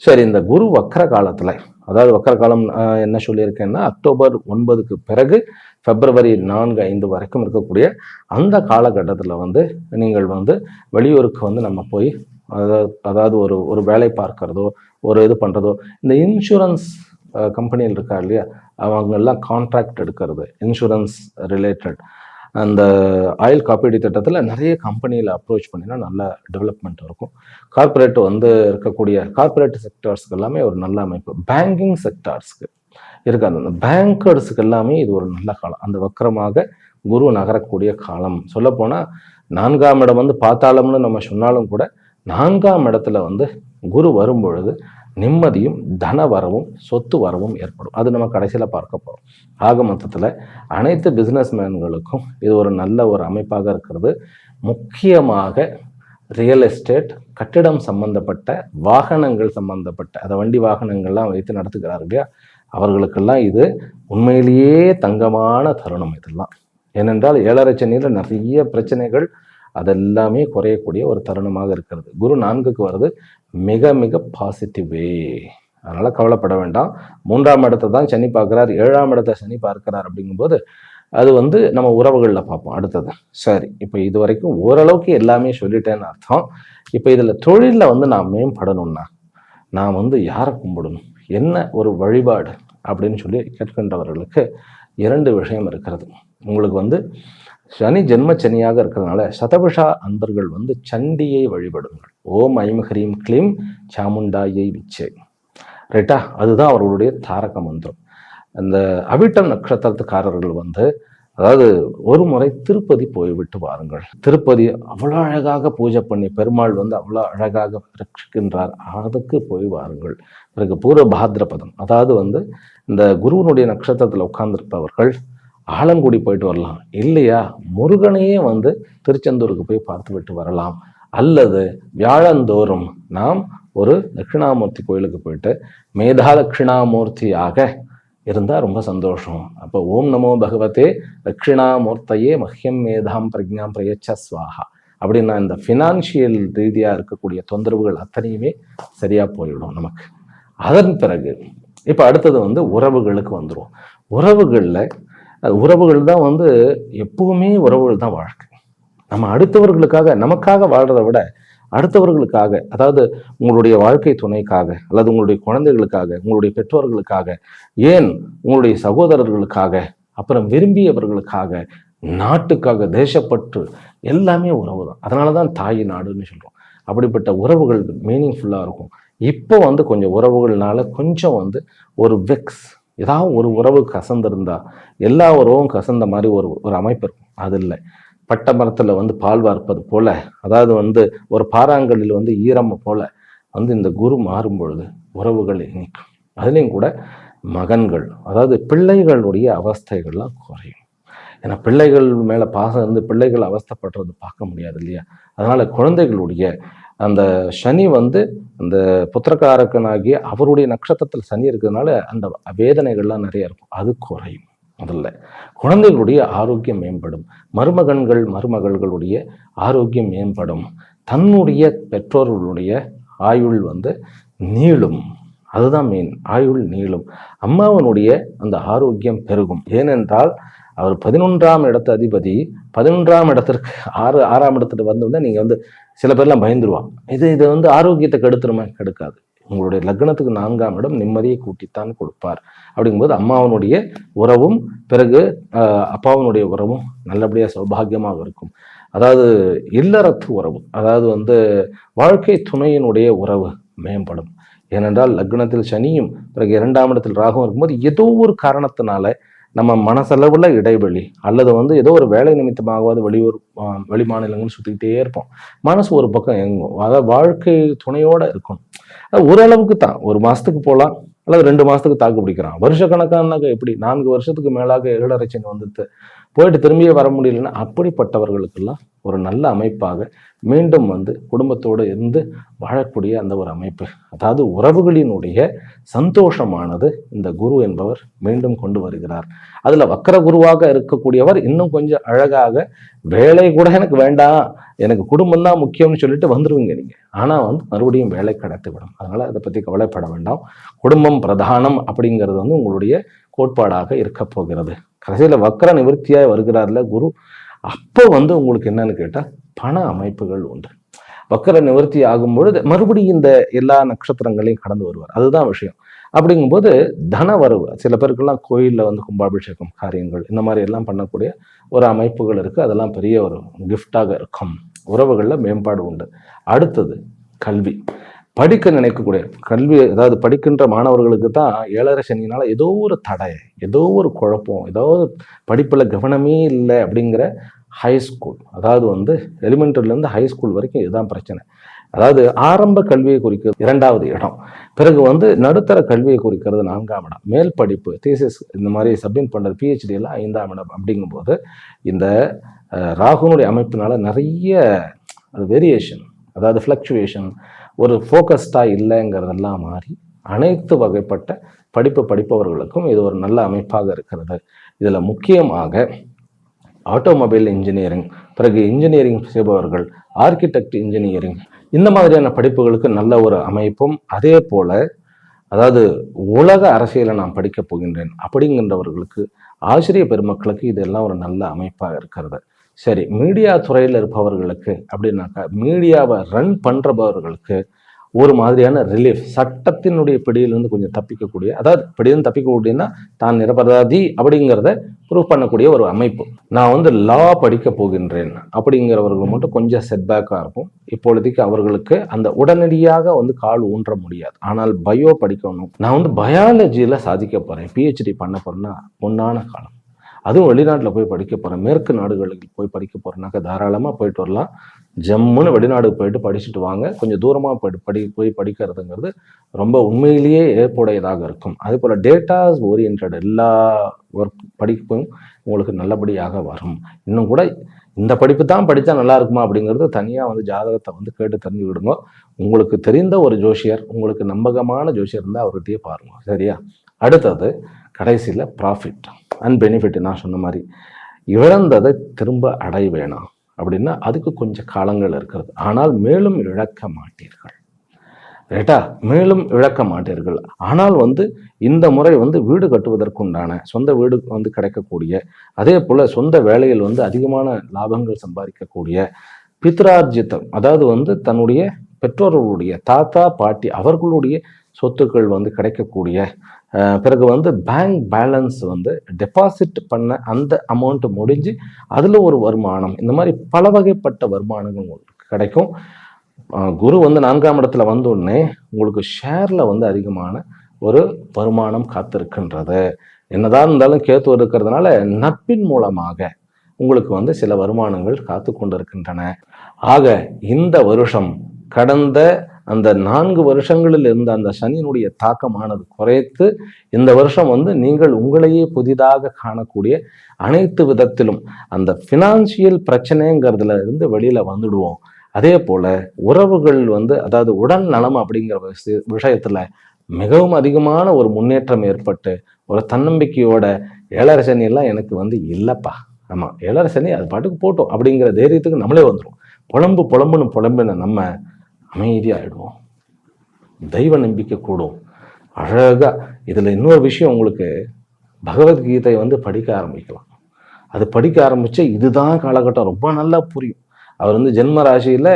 சரி, இந்த குரு வக்கர காலத்துல, அதாவது வக்கர காலம் என்ன சொல்லியிருக்கேன்னா அக்டோபர் 9க்கு பிறகு பிப்ரவரி 4-5 வரைக்கும் இருக்கக்கூடிய அந்த காலகட்டத்தில் வந்து நீங்கள் வந்து வெளியூருக்கு வந்து நம்ம போய் அதாவது ஒரு வேலை பார்க்கறதோ, ஒரு இது பண்றதோ, இந்த இன்சூரன்ஸ் கம்பெனியில் இருக்கா இல்லையா, அவங்க எல்லாம் கான்ட்ராக்ட் எடுக்கிறது, இன்சூரன்ஸ் ரிலேட்டட் அந்த ஆயில் காப்பீடு திட்டத்தில் நிறைய கம்பெனியில் அப்ரோச் பண்ணினா நல்ல டெவலப்மெண்ட் இருக்கும். கார்பரேட் வந்து இருக்கக்கூடிய கார்பரேட் செக்டார்ஸ்க்கு எல்லாமே ஒரு நல்ல அமைப்பு. பேங்கிங் செக்டார்ஸ்க்கு இருக்காது, அந்த பேங்கர்ஸுக்கு எல்லாமே இது ஒரு நல்ல காலம். அந்த வக்கரமாக குரு நகரக்கூடிய காலம். சொல்லப்போனால் 4ஆம் இடம் வந்து பாத்தாளம்னு நம்ம சொன்னாலும் கூட 4ஆம் இடத்துல வந்து குரு வரும் பொழுது நிம்மதியும் தன வரவும் சொத்து வரவும் ஏற்படும். அது நம்ம கடைசியில் பார்க்க போகிறோம். ஆக மொத்தத்தில் அனைத்து பிஸ்னஸ் மேன்களுக்கும் இது ஒரு நல்ல ஒரு அமைப்பாக இருக்கிறது. முக்கியமாக ரியல் எஸ்டேட், கட்டிடம் சம்பந்தப்பட்ட, வாகனங்கள் சம்பந்தப்பட்ட, அதை வண்டி வாகனங்கள்லாம் வைத்து நடத்துகிறார் இல்லையா, அவர்களுக்கெல்லாம் இது உண்மையிலேயே தங்கமான தருணம் இதெல்லாம். ஏனென்றால் 7.5 சனியில் நிறைய பிரச்சனைகள் அதெல்லாமே குறையக்கூடிய ஒரு தருணமாக இருக்கிறது. குரு 4க்கு வருது, மிக மிக பாசிட்டிவ் வே. அதனால கவலைப்பட வேண்டாம். 3ஆம் இடத்தை தான் சனி பார்க்கிறார், 7ஆம் இடத்தை சனி பார்க்கிறார். அப்படிங்கும்போது அது வந்து நம்ம உறவுகளில் பார்ப்போம் அடுத்தது. சரி, இப்போ இது வரைக்கும் ஓரளவுக்கு எல்லாமே சொல்லிட்டேன்னு அர்த்தம். இப்போ இதில் தொழிலில் வந்து நான் மேம்படணும்னா நான் வந்து யாரை கும்பிடணும், என்ன ஒரு வழிபாடு அப்படின்னு சொல்லி கேட்கின்றவர்களுக்கு 2 விஷயம் இருக்கிறது. உங்களுக்கு வந்து சனி ஜென்ம சனியாக இருக்கிறதுனால சதபிஷா அன்பர்கள் வந்து சண்டியை வழிபடுங்கள். ஓம் ஐம் ஹ்ரீம் க்ளீம் சாமுண்டாயை விச்சே, ரைட்டா? அதுதான் அவர்களுடைய தாரக மந்திரம். அந்த அவிட்டம் நட்சத்திரத்துக்காரர்கள் வந்து அதாவது ஒரு முறை திருப்பதி போய்விட்டு வாருங்கள். திருப்பதி அவ்வளோ அழகாக பூஜை பண்ணி பெருமாள் வந்து அவ்வளோ அழகாக ரட்சிக்கின்றார், அதுக்கு போய் வாருங்கள். பிறகு பூர்வ பாத்ரபதம், அதாவது வந்து இந்த குருவனுடைய நட்சத்திரத்தில் உட்கார்ந்திருப்பவர்கள் ஆலங்குடி போயிட்டு வரலாம், இல்லையா முருகனையே வந்து திருச்செந்தூருக்கு போய் பார்த்து விட்டு வரலாம். அல்லது வியாழந்தோறும் நாம் ஒரு தட்சிணாமூர்த்தி கோயிலுக்கு போயிட்டு மேதா தட்சிணாமூர்த்தியாக இருந்தால் ரொம்ப சந்தோஷம். அப்போ ஓம் நமோ பகவதே தட்சிணாமூர்த்தையே மஹ்யம் மேதாம் பிரஜாம் பிரயச்ச ஸ்வாஹா அப்படின்னா இந்த ஃபினான்ஷியல் ரீதியாக இருக்கக்கூடிய தொந்தரவுகள் அத்தனையுமே சரியாக போயிடும் நமக்கு. அதன் பிறகு இப்போ அடுத்தது வந்து உறவுகளுக்கு வந்துடும். உறவுகள் தான் வந்து எப்பவுமே உறவுகள் தான் வாழ்க்கை. நம்ம அடுத்தவர்களுக்காக நமக்காக வாழ்றதை விட அடுத்தவர்களுக்காக, அதாவது உங்களுடைய வாழ்க்கை துணைக்காக அல்லது உங்களுடைய குழந்தைகளுக்காக, உங்களுடைய பெற்றோர்களுக்காக, ஏன் உங்களுடைய சகோதரர்களுக்காக, அப்புறம் விரும்பியவர்களுக்காக, நாட்டுக்காக, தேசப்பற்று எல்லாமே உறவு தான். அதனால தான் தாய் நாடுன்னு சொல்கிறோம். அப்படிப்பட்ட உறவுகள் மீனிங்ஃபுல்லாக இருக்கும். இப்போ வந்து கொஞ்சம் உறவுகள்னால கொஞ்சம் வந்து ஒரு வெக்ஸ், ஏதாவது ஒரு உறவு கசந்திருந்தா எல்லா உறவும் கசந்த மாதிரி ஒரு அமைப்பு இருக்கும். அது இல்லை. பட்ட மரத்துல வந்து பால் வார்ப்பது போல, அதாவது வந்து ஒரு பாறாங்கல்லில் வந்து ஈரம் போல வந்து இந்த குரு மாறும் பொழுது உறவுகள் இணைக்கும். அதுலேயும் கூட மகன்கள், அதாவது பிள்ளைகளுடைய அவஸ்தைகள்லாம் குறையும். ஏன்னா பிள்ளைகள் மேல பாசம் இருந்து பிள்ளைகள் அவஸ்தைப்படுறது பார்க்க முடியாது இல்லையா? அதனால குழந்தைகளுடைய அந்த சனி வந்து அந்த புத்திரக்காரக்கனாகிய அவருடைய நட்சத்திரத்தில் சனி இருக்கிறதுனால அந்த வேதனைகள்லாம் நிறைய இருக்கும், அது குறையும். முதல்ல குழந்தைகளுடைய ஆரோக்கியம் மேம்படும், மருமகள்களுடைய ஆரோக்கியம் மேம்படும், தன்னுடைய பெற்றோர்களுடைய ஆயுள் வந்து நீளும். அதுதான் மெயின், ஆயுள் நீளும். அம்மாவனுடைய அந்த ஆரோக்கியம் பெருகும். ஏனென்றால் அவர் 11ஆம் இடத்து அதிபதி 11ஆம் இடத்திற்கு 6ஆம் இடத்துல வந்தோடனே நீங்க வந்து சில பேர்லாம் பயந்துருவாங்க, இது வந்து ஆரோக்கியத்தை கெடுத்துருமா? கெடுக்காது. உங்களுடைய லக்னத்துக்கு 4ஆம் இடம் நிம்மதியை கூட்டித்தான் கொடுப்பார். அப்படிங்கும்போது அம்மாவனுடைய உறவும் பிறகு அப்பாவனுடைய உறவும் நல்லபடியாக சௌபாகியமாக இருக்கும். அதாவது இல்லறத்து உறவு, அதாவது வந்து வாழ்க்கை துணையினுடைய உறவு மேம்படும். ஏனென்றால் லக்னத்தில் சனியும் பிறகு 2ஆம் இடத்தில் ராகுவும் இருக்கும்போது ஏதோ ஒரு காரணத்தினால நம்ம மனசளவுல இடைவெளி அல்லது வந்து ஏதோ ஒரு வேலை நிமித்தமாகவாது வெளி மாநிலங்கள்னு சுத்திக்கிட்டே இருப்போம். மனசு ஒரு பக்கம் எங்கும். அதாவது வாழ்க்கை துணையோட இருக்கும். ஓரளவுக்கு தான், ஒரு மாசத்துக்கு போகலாம் அல்லது 2 மாசத்துக்கு தாக்கு பிடிக்கிறான். வருஷ கணக்கானாக்க எப்படி 4 வருஷத்துக்கு மேலாக ஏழரைச்சனி வந்துட்டு போயிட்டு திரும்பியே வர முடியலன்னா அப்படிப்பட்டவர்களுக்கெல்லாம் ஒரு நல்ல அமைப்பாக மீண்டும் வந்து குடும்பத்தோடு இருந்து வாழக்கூடிய அந்த ஒரு அமைப்பு, அதாவது உறவுகளினுடைய சந்தோஷமானது இந்த குரு என்பவர் மீண்டும் கொண்டு வருகிறார். அதுல வக்கர குருவாக இருக்கக்கூடியவர் இன்னும் கொஞ்சம் அழகாக வேலை கூட எனக்கு வேண்டாம், எனக்கு குடும்பம் தான் முக்கியம்னு சொல்லிட்டு வந்துருவீங்க நீங்க. ஆனா வந்து மறுபடியும் வேலை கடத்தி விடும். அதனால அதை பத்தி கவலைப்பட வேண்டாம். குடும்பம் பிரதானம் அப்படிங்கிறது வந்து உங்களுடைய கோட்பாடாக இருக்க போகிறது. கடைசியில வக்கர நிவர்த்தியாய் வருகிறார்ல குரு, அப்போ வந்து உங்களுக்கு என்னன்னு கேட்டா பண அமைப்புகள் உண்டு. வக்கர நிவர்த்தி ஆகும் பொழுது மறுபடியும் இந்த எல்லா நட்சத்திரங்களையும் கடந்து வருவார். அதுதான் விஷயம். அப்படிங்கும்போது தன வரவு, சில பேருக்கெல்லாம் கோயில்ல வந்து கும்பாபிஷேகம் காரியங்கள் இந்த மாதிரி எல்லாம் பண்ணக்கூடிய ஒரு அமைப்புகள் இருக்கு. அதெல்லாம் பெரிய ஒரு கிஃப்டாக இருக்கும். உறவுகள்ல மேம்பாடு உண்டு. அடுத்தது கல்வி. படிக்க நினைக்கக்கூடிய கல்வி, அதாவது படிக்கின்ற மாணவர்களுக்கு தான் 7.5 சனினால ஏதோ ஒரு தடை, ஏதோ ஒரு குழப்பம், ஏதோ படிப்புல கவனமே இல்லை அப்படிங்கிற ஹை ஸ்கூல், அதாவது வந்து எலிமெண்டரிலேருந்து ஹை ஸ்கூல் வரைக்கும் இதுதான் பிரச்சனை. அதாவது ஆரம்ப கல்வியை குறிக்கிறது 2வது இடம், பிறகு வந்து நடுத்தர கல்வியை குறிக்கிறது 4ஆம் இடம், மேல் படிப்பு தீசிஸ் இந்த மாதிரி சப்மிட் பண்ணுறது PhD எல்லாம் 5ஆம் இடம். அப்படிங்கும்போது இந்த ராகுனுடைய அமைப்பினால நிறைய வேரியேஷன், அதாவது ஃப்ளக்சுவேஷன், ஒரு ஃபோக்கஸ்டாக இல்லைங்கிறதெல்லாம் மாறி அனைத்து வகைப்பட்ட படிப்பவர்களுக்கும் இது ஒரு நல்ல அமைப்பாக இருக்கிறது. இதில் முக்கியமாக ஆட்டோமொபைல் இன்ஜினியரிங், பிறகு இன்ஜினியரிங் செய்பவர்கள், ஆர்கிடெக்ட் இன்ஜினியரிங், இந்த மாதிரியான படிப்புகளுக்கு நல்ல ஒரு அமைப்பும், அதே போல அதாவது உலக அரசியலை நான் படிக்கப் போகின்றேன் அப்படிங்கின்றவர்களுக்கு, ஆசிரியர் பெருமக்களுக்கு இதெல்லாம் ஒரு நல்ல அமைப்பாக இருக்கிறது. சரி, மீடியா துறையில் இருப்பவர்களுக்கு அப்படின்னாக்கா மீடியாவை ரன் பண்றவர்களுக்கு ஒரு மாதிரியான ரிலீஃப், சட்டத்தினுடைய பிடியிலிருந்து கொஞ்சம் தப்பிக்கக்கூடிய, அதாவது பிடியிலிருந்து தப்பிக்கக்கூடியன்னா தான் நிரபராதி அப்படிங்கிறத ப்ரூவ் பண்ணக்கூடிய ஒரு அமைப்பு. நான் வந்து லா படிக்க போகின்றேன் அப்படிங்கிறவர்கள் மட்டும் கொஞ்சம் செட்பேக்காக இருக்கும். இப்பொழுதைக்கு அவர்களுக்கு அந்த உடனடியாக வந்து கால் ஊன்ற முடியாது. ஆனால் பயோ படிக்கணும், நான் வந்து பயாலஜியில் சாதிக்க போகிறேன், PhD பண்ண போறேன்னா பொன்னான காலம். அதுவும் வெளிநாட்டில் போய் படிக்க போகிறேன், மேற்கு நாடுகளுக்கு போய் படிக்க போகிறேன்னாக்கா தாராளமாக போயிட்டு வரலாம். ஜம்முன்னு வெளிநாடுக்கு போயிட்டு படிச்சுட்டு வாங்க. கொஞ்சம் தூரமாக போய் படிக்கிறதுங்கிறது ரொம்ப உண்மையிலேயே ஏற்புடையதாக இருக்கும். அதே போல் டேட்டாஸ் ஓரியன்ட் எல்லா ஒர்க் படிப்பும் உங்களுக்கு நல்லபடியாக வரும். இன்னும் கூட இந்த படிப்பு தான் படித்தா நல்லா இருக்குமா அப்படிங்கிறது தனியாக வந்து ஜாதகத்தை வந்து கேட்டு தெரிஞ்சுக்கிடுங்க. உங்களுக்கு தெரிந்த ஒரு ஜோசியர், உங்களுக்கு நம்பகமான ஜோசியர் இருந்தால் அவர்கிட்டயே பாருங்க. சரியா? அடுத்தது கடைசியில் ப்ராஃபிட் அண்ட் பெனிஃபிட். நான் சொன்ன மாதிரி இழந்ததை திரும்ப அடைய வேணாம் அப்படின்னா அதுக்கு கொஞ்சம் காலங்கள் இருக்கிறது. ஆனால் மேலும் இழக்க மாட்டீர்கள். ரைட்டா? மேலும் இழக்க மாட்டீர்கள். ஆனால் வந்து இந்த முறை வந்து வீடு கட்டுவதற்குண்டான சொந்த வீடு வந்து கிடைக்கக்கூடிய, அதே போல சொந்த வேலையில் வந்து அதிகமான லாபங்கள் சம்பாதிக்கக்கூடிய, பித்ரார்ஜித்தம் அதாவது வந்து தன்னுடைய பெற்றோர்களுடைய தாத்தா பாட்டி அவர்களுடைய சொத்துக்கள் வந்து கிடைக்கக்கூடிய, பிறகு வந்து பேங்க் பேலன்ஸ் வந்து டெபாசிட் பண்ண அந்த அமௌண்ட் முடிஞ்சு அதில் ஒரு வருமானம், இந்த மாதிரி பல வகைப்பட்ட வருமானங்கள் உங்களுக்கு கிடைக்கும். குரு வந்து 4ஆம் இடத்துல வந்த உடனே உங்களுக்கு ஷேர்ல வந்து அதிகமான ஒரு வருமானம் காத்திருக்கின்றது. என்னதான் இருந்தாலும் கேத்து இருக்கிறதுனால நட்பின் மூலமாக உங்களுக்கு வந்து சில வருமானங்கள் காத்து கொண்டிருக்கின்றன. ஆக இந்த வருஷம் கடந்த அந்த 4 வருஷங்களில் இருந்த அந்த சனியினுடைய தாக்கமானது குறைத்து இந்த வருஷம் வந்து நீங்கள் உங்களையே புதிதாக காணக்கூடிய அனைத்து விதத்திலும் அந்த பினான்சியல் பிரச்சனைங்கிறதுல இருந்து வெளியில வந்துடுவோம். அதே போல உறவுகள் வந்து அதாவது உடல் நலம் அப்படிங்கிற விஷயத்துல மிகவும் அதிகமான ஒரு முன்னேற்றம் ஏற்பட்டு ஒரு தன்னம்பிக்கையோட 7.5 சனி எல்லாம் எனக்கு வந்து இல்லப்பா, ஆமா 7.5 சனி அது பாட்டுக்கு போட்டோம் அப்படிங்கிற தைரியத்துக்கு நம்மளே வந்துடும். புலம்புன்னு நம்ம அமைதியாயிடுவோம். தெய்வ நம்பிக்கை கூடும். அழகா இதுல இன்னொரு விஷயம், உங்களுக்கு பகவத்கீதை வந்து படிக்க ஆரம்பிக்கலாம். அது படிக்க ஆரம்பிச்சு இதுதான் காலகட்டம் ரொம்ப நல்லா புரியும். அவர் வந்து ஜென்ம ராசியில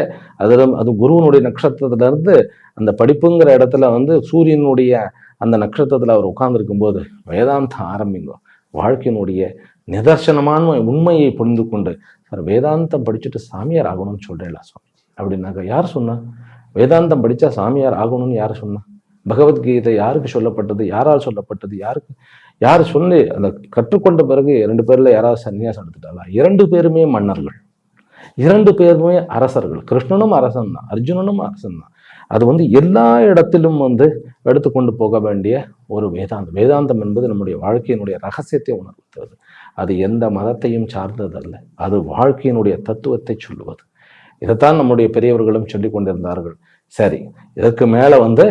அது குருவனுடைய நட்சத்திரத்துல இருந்து அந்த படிப்புங்கிற இடத்துல வந்து சூரியனுடைய அந்த நட்சத்திரத்துல அவர் உட்கார்ந்துருக்கும் போது வேதாந்தம் ஆரம்பிங்க. வாழ்க்கையினுடைய நிதர்சனமான உண்மையை புரிந்து கொண்டு, சார் வேதாந்தம் படிச்சுட்டு சாமியார் ஆகணும்னு சொல்றேன் சுவாமி அப்படின்னாக்க யார் சொன்னா? வேதாந்தம் படிச்சா சாமியார் ஆகணும்னு யார் சொன்னா? பகவத்கீதை யாருக்கு சொல்லப்பட்டது? யாரால் சொல்லப்பட்டது? யார் சொல்லி அந்த கற்றுக்கொண்ட பிறகு 2 பேர்ல யாராவது சன்னியாசம் எடுத்துட்டாளா? 2 பேருமே மன்னர்கள், 2 பேருமே அரசர்கள். கிருஷ்ணனும் அரசன் தான், அர்ஜுனனும் அரசன் தான். அது வந்து எல்லா இடத்திலும் வந்து எடுத்துக்கொண்டு போக வேண்டிய ஒரு வேதாந்தம் என்பது நம்முடைய வாழ்க்கையினுடைய ரகசியத்தை உணர்த்துவது. அது எந்த மதத்தையும் சார்ந்ததல்ல, அது வாழ்க்கையினுடைய தத்துவத்தை சொல்லுவது. இதைத்தான் நம்முடைய பெரியவர்களும் சொல்லிக் கொண்டிருந்தார்கள். சரி, இதற்கு மேல வந்து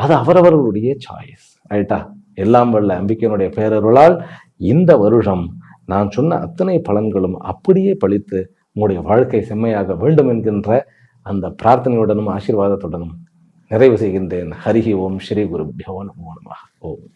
அது அவரவர்களுடைய சாய்ஸ். ரைட்டா? எல்லாம் வல்ல அம்பிக்கையினுடைய பேரருளால் இந்த வருஷம் நான் சொன்ன அத்தனை பலன்களும் அப்படியே பழித்து உங்களுடைய வாழ்க்கை செம்மையாக வேண்டும் என்கின்ற அந்த பிரார்த்தனையுடனும் ஆசீர்வாதத்துடனும் நிறைவு செய்கின்றேன். ஹரிஹி ஓம் ஸ்ரீ குருப்யோ நமோ நமः. ஓம்.